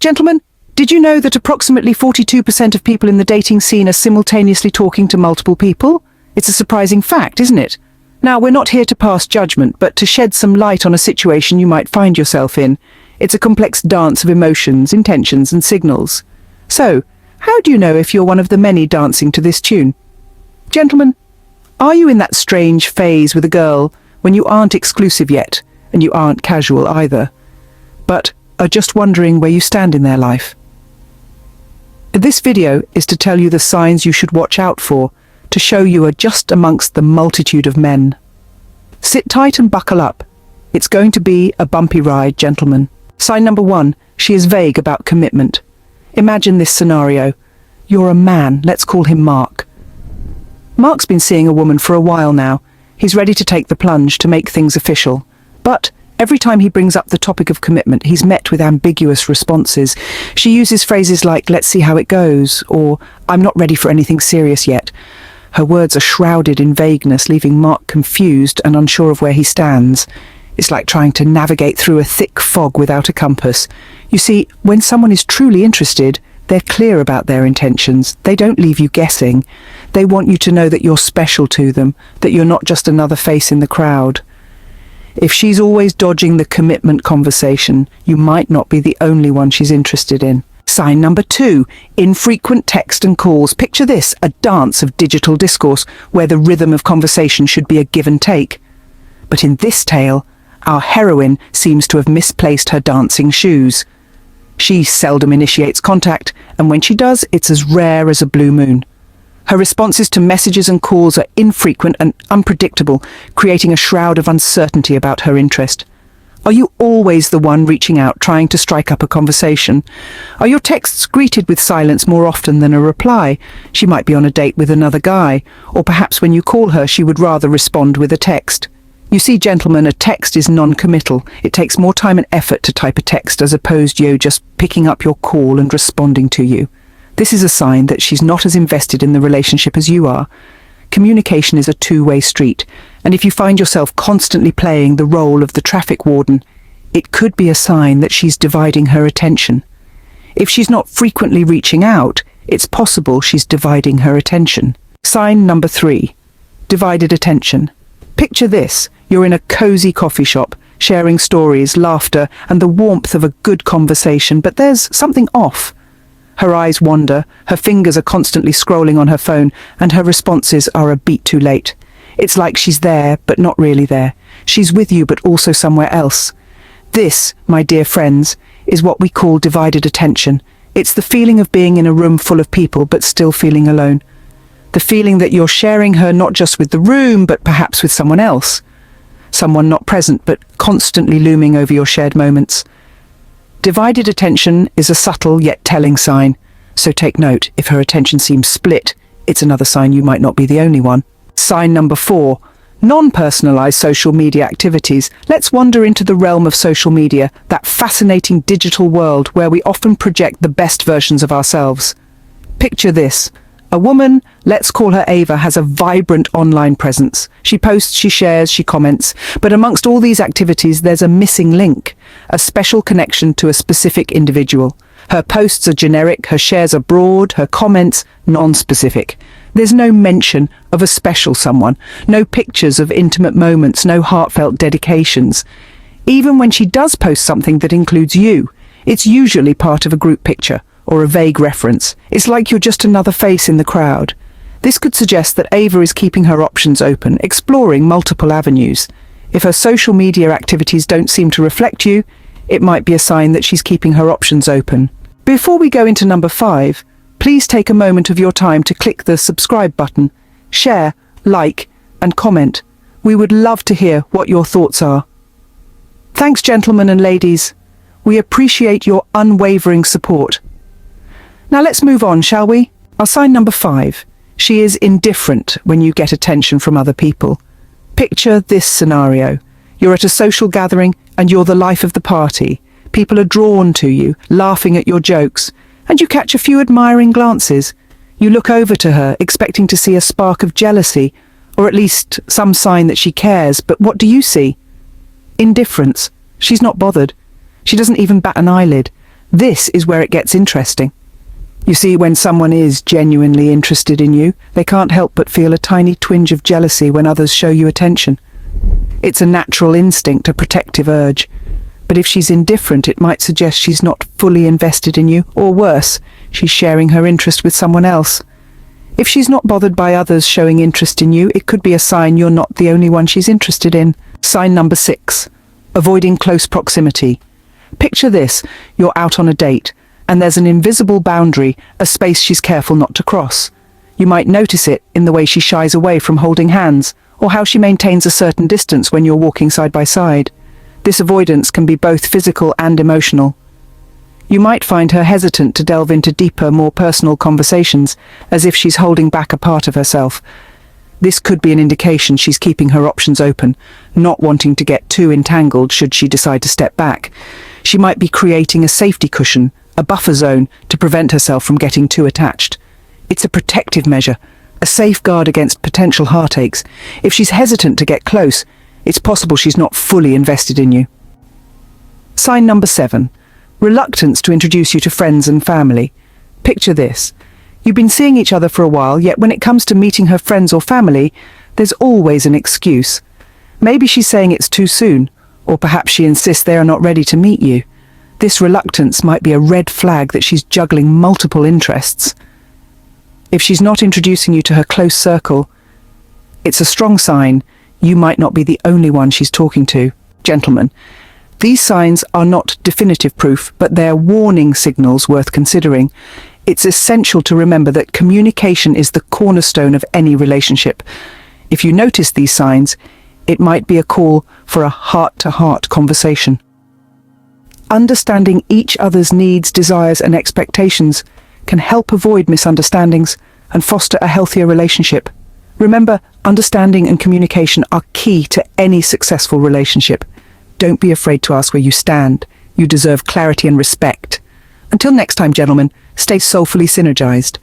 Gentlemen, did you know that approximately 42% of people in the dating scene are simultaneously talking to multiple people? It's a surprising fact, isn't it? Now, we're not here to pass judgment, but to shed some light on a situation you might find yourself in. It's a complex dance of emotions, intentions, and signals. So, how do you know if you're one of the many dancing to this tune? Gentlemen, are you in that strange phase with a girl when you aren't exclusive yet, and you aren't casual either, but are just wondering where you stand in their life? This video is to tell you the signs you should watch out for, to show you are just amongst the multitude of men. Sit tight and buckle up. It's going to be a bumpy ride, gentlemen. Sign number 1, she is vague about commitment. Imagine this scenario. You're a man, let's call him Mark. Mark's been seeing a woman for a while now. He's ready to take the plunge, to make things official. But every time he brings up the topic of commitment, he's met with ambiguous responses. She uses phrases like, "let's see how it goes," or "I'm not ready for anything serious yet." Her words are shrouded in vagueness, leaving Mark confused and unsure of where he stands. It's like trying to navigate through a thick fog without a compass. You see, when someone is truly interested, they're clear about their intentions. They don't leave you guessing. They want you to know that you're special to them, that you're not just another face in the crowd. If she's always dodging the commitment conversation, you might not be the only one she's interested in. Sign number 2, infrequent text and calls. Picture this, a dance of digital discourse where the rhythm of conversation should be a give and take. But in this tale, our heroine seems to have misplaced her dancing shoes. She seldom initiates contact, and when she does, it's as rare as a blue moon. Her responses to messages and calls are infrequent and unpredictable, creating a shroud of uncertainty about her interest. Are you always the one reaching out, trying to strike up a conversation? Are your texts greeted with silence more often than a reply? She might be on a date with another guy, or perhaps when you call her, she would rather respond with a text. You see, gentlemen, a text is non-committal. It takes more time and effort to type a text as opposed to you just picking up your call and responding to you. This is a sign that she's not as invested in the relationship as you are. Communication is a two-way street, and if you find yourself constantly playing the role of the traffic warden, it could be a sign that she's dividing her attention. If she's not frequently reaching out, it's possible she's dividing her attention. Sign number 3, divided attention. Picture this, you're in a cozy coffee shop, sharing stories, laughter, and the warmth of a good conversation, but there's something off. Her eyes wander, her fingers are constantly scrolling on her phone, and her responses are a beat too late. It's like she's there, but not really there. She's with you, but also somewhere else. This, my dear friends, is what we call divided attention. It's the feeling of being in a room full of people, but still feeling alone. The feeling that you're sharing her not just with the room, but perhaps with someone else. Someone not present, but constantly looming over your shared moments. Divided attention is a subtle yet telling sign, so take note. If her attention seems split, it's another sign you might not be the only one. Sign number 4, non-personalized social media activities. Let's wander into the realm of social media, that fascinating digital world where we often project the best versions of ourselves. Picture this. A woman, let's call her Ava, has a vibrant online presence. She posts, she shares, she comments. But amongst all these activities, there's a missing link, a special connection to a specific individual. Her posts are generic, her shares are broad, her comments non-specific. There's no mention of a special someone, no pictures of intimate moments, no heartfelt dedications. Even when she does post something that includes you, it's usually part of a group picture or a vague reference. It's like you're just another face in the crowd. This could suggest that Ava is keeping her options open, exploring multiple avenues. If her social media activities don't seem to reflect you, it might be a sign that she's keeping her options open. Before we go into number 5, please take a moment of your time to click the subscribe button, share, like, and comment. We would love to hear what your thoughts are. Thanks, gentlemen and ladies. We appreciate your unwavering support. Now let's move on, shall we? Our sign number 5. She is indifferent when you get attention from other people. Picture this scenario. You're at a social gathering and you're the life of the party. People are drawn to you, laughing at your jokes, and you catch a few admiring glances. You look over to her, expecting to see a spark of jealousy, or at least some sign that she cares, but what do you see? Indifference. She's not bothered. She doesn't even bat an eyelid. This is where it gets interesting. You see, when someone is genuinely interested in you, they can't help but feel a tiny twinge of jealousy when others show you attention. It's a natural instinct, a protective urge. But if she's indifferent, it might suggest she's not fully invested in you, or worse, she's sharing her interest with someone else. If she's not bothered by others showing interest in you, it could be a sign you're not the only one she's interested in. Sign number 6. Avoiding close proximity. Picture this: you're out on a date, and there's an invisible boundary, a space she's careful not to cross. You might notice it in the way she shies away from holding hands, or how she maintains a certain distance when you're walking side by side. This avoidance can be both physical and emotional. You might find her hesitant to delve into deeper, more personal conversations, as if she's holding back a part of herself. This could be an indication she's keeping her options open, not wanting to get too entangled should she decide to step back. She might be creating a safety cushion, a buffer zone, to prevent herself from getting too attached. It's a protective measure, a safeguard against potential heartaches. If she's hesitant to get close, it's possible she's not fully invested in you. Sign number 7. Reluctance to introduce you to friends and family. Picture this: you've been seeing each other for a while, yet when it comes to meeting her friends or family, there's always an excuse. Maybe she's saying it's too soon, or perhaps she insists they are not ready to meet you. This reluctance might be a red flag that she's juggling multiple interests. If she's not introducing you to her close circle, it's a strong sign you might not be the only one she's talking to. Gentlemen, these signs are not definitive proof, but they're warning signals worth considering. It's essential to remember that communication is the cornerstone of any relationship. If you notice these signs, it might be a call for a heart-to-heart conversation. Understanding each other's needs, desires, and expectations can help avoid misunderstandings and foster a healthier relationship. Remember, understanding and communication are key to any successful relationship. Don't be afraid to ask where you stand. You deserve clarity and respect. Until next time, gentlemen, stay soulfully synergized.